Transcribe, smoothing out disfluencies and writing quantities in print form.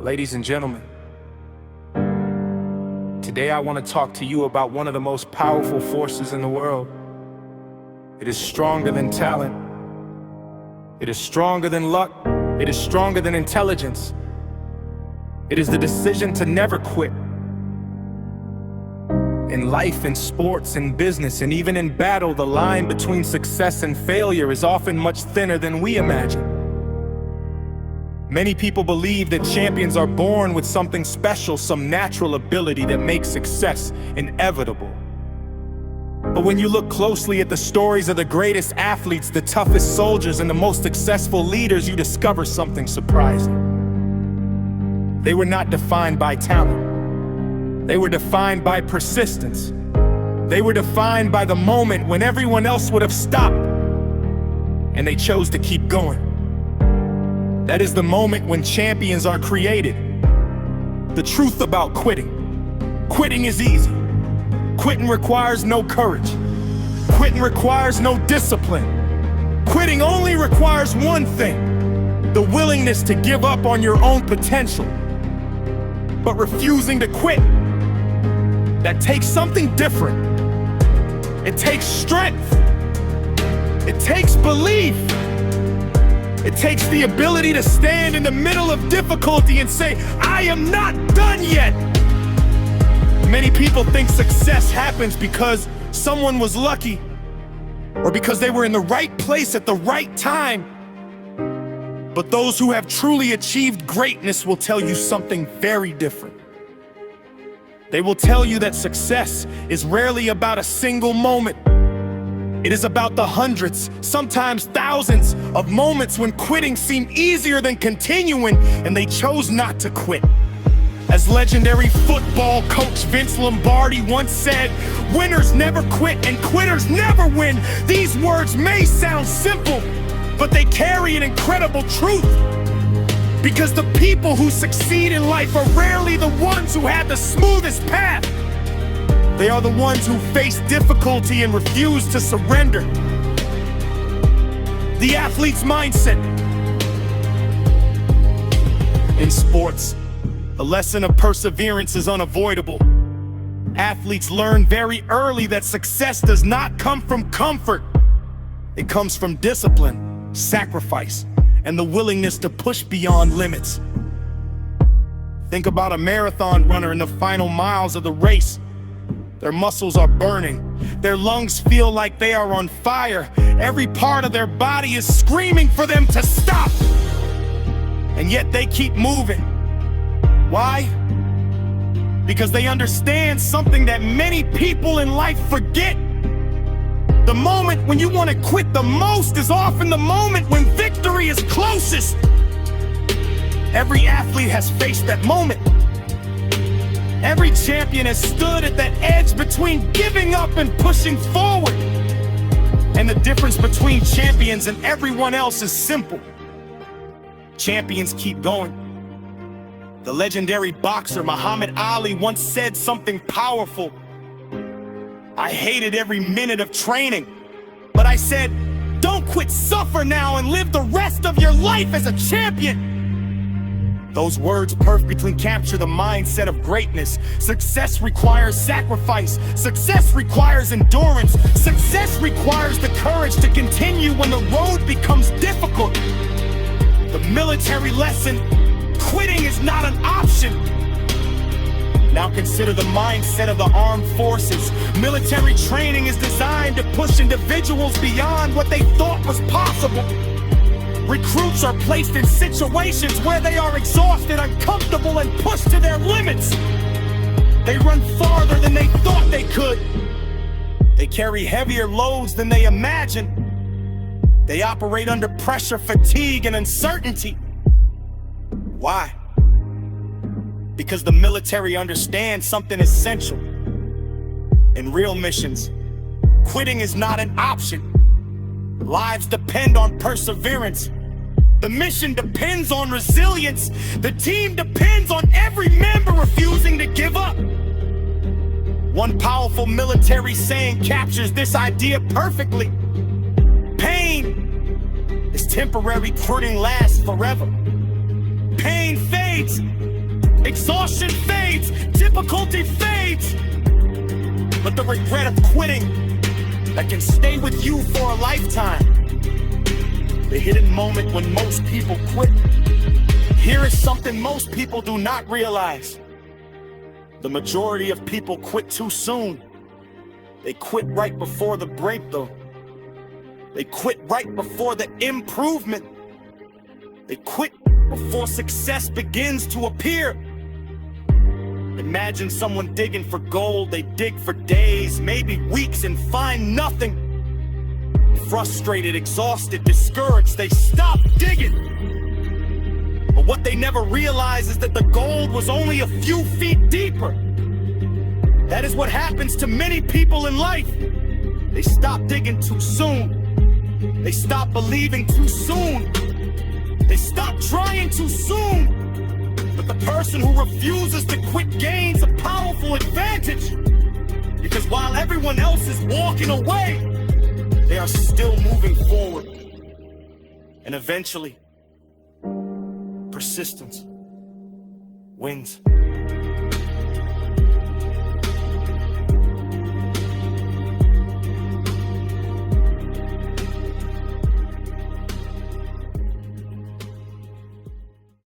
Ladies and gentlemen, today I want to talk to you about one of the most powerful forces in the world. It is stronger than talent. It is stronger than luck. It is stronger than intelligence. It is the decision to never quit. In life, in sports, in business, and even in battle, the line between success and failure is often much thinner than we imagine. Many people believe that champions are born with something special, some natural ability that makes success inevitable. But when you look closely at the stories of the greatest athletes, the toughest soldiers, and the most successful leaders, you discover something surprising. They were not defined by talent. They were defined by persistence. They were defined by the moment when everyone else would have stopped, and they chose to keep going. That is the moment when champions are created. The truth about quitting. Quitting is easy. Quitting requires no courage. Quitting requires no discipline. Quitting only requires one thing: the willingness to give up on your own potential. But refusing to quit, that takes something different. It takes strength. It takes belief. It takes the ability to stand in the middle of difficulty and say, I am not done yet. Many people think success happens because someone was lucky, or because they were in the right place at the right time. But those who have truly achieved greatness will tell you something very different. They will tell you that success is rarely about a single moment. It is about the hundreds, sometimes thousands, of moments when quitting seemed easier than continuing, and they chose not to quit. As legendary football coach Vince Lombardi once said, "Winners never quit and quitters never win." These words may sound simple, but they carry an incredible truth. Because the people who succeed in life are rarely the ones who have the smoothest path. They are the ones who face difficulty and refuse to surrender. The athlete's mindset. In sports, the lesson of perseverance is unavoidable. Athletes learn very early that success does not come from comfort. It comes from discipline, sacrifice, and the willingness to push beyond limits. Think about a marathon runner in the final miles of the race. Their muscles are burning. Their lungs feel like they are on fire. Every part of their body is screaming for them to stop. And yet they keep moving. Why? Because they understand something that many people in life forget. The moment when you want to quit the most is often the moment when victory is closest. Every athlete has faced that moment. Every champion has stood at that edge between giving up and pushing forward. And the difference between champions and everyone else is simple. Champions keep going. The legendary boxer Muhammad Ali once said something powerful. I hated every minute of training, but I said, don't quit, suffer now and live the rest of your life as a champion. Those words perfectly capture the mindset of greatness. Success requires sacrifice. Success requires endurance. Success requires the courage to continue when the road becomes difficult. The military lesson: quitting is not an option. Now consider the mindset of the armed forces. Military training is designed to push individuals beyond what they thought was possible. Recruits are placed in situations where they are exhausted, uncomfortable, and pushed to their limits. They run farther than they thought they could. They carry heavier loads than they imagined. They operate under pressure, fatigue, and uncertainty. Why? Because the military understands something essential. In real missions, quitting is not an option. Lives depend on perseverance. The mission depends on resilience. The team depends on every member refusing to give up. One powerful military saying captures this idea perfectly. Pain is temporary, quitting lasts forever. Pain fades, Exhaustion fades, difficulty fades, but the regret of quitting that can stay with you for a lifetime. The hidden moment when most people quit. Here is something most people do not realize. The majority of people quit too soon. They quit right before the break, though. They quit right before the improvement. They quit before success begins to appear. Imagine someone digging for gold. They dig for days, maybe weeks, and find nothing. Frustrated, exhausted, discouraged, they stop digging. But what they never realize is that the gold was only a few feet deeper. That is what happens to many people in life. They stop digging too soon. They stop believing too soon. They stop trying too soon. But the person who refuses to quit gains a powerful advantage. Because while everyone else is walking away, they are still moving forward. And eventually, persistence wins.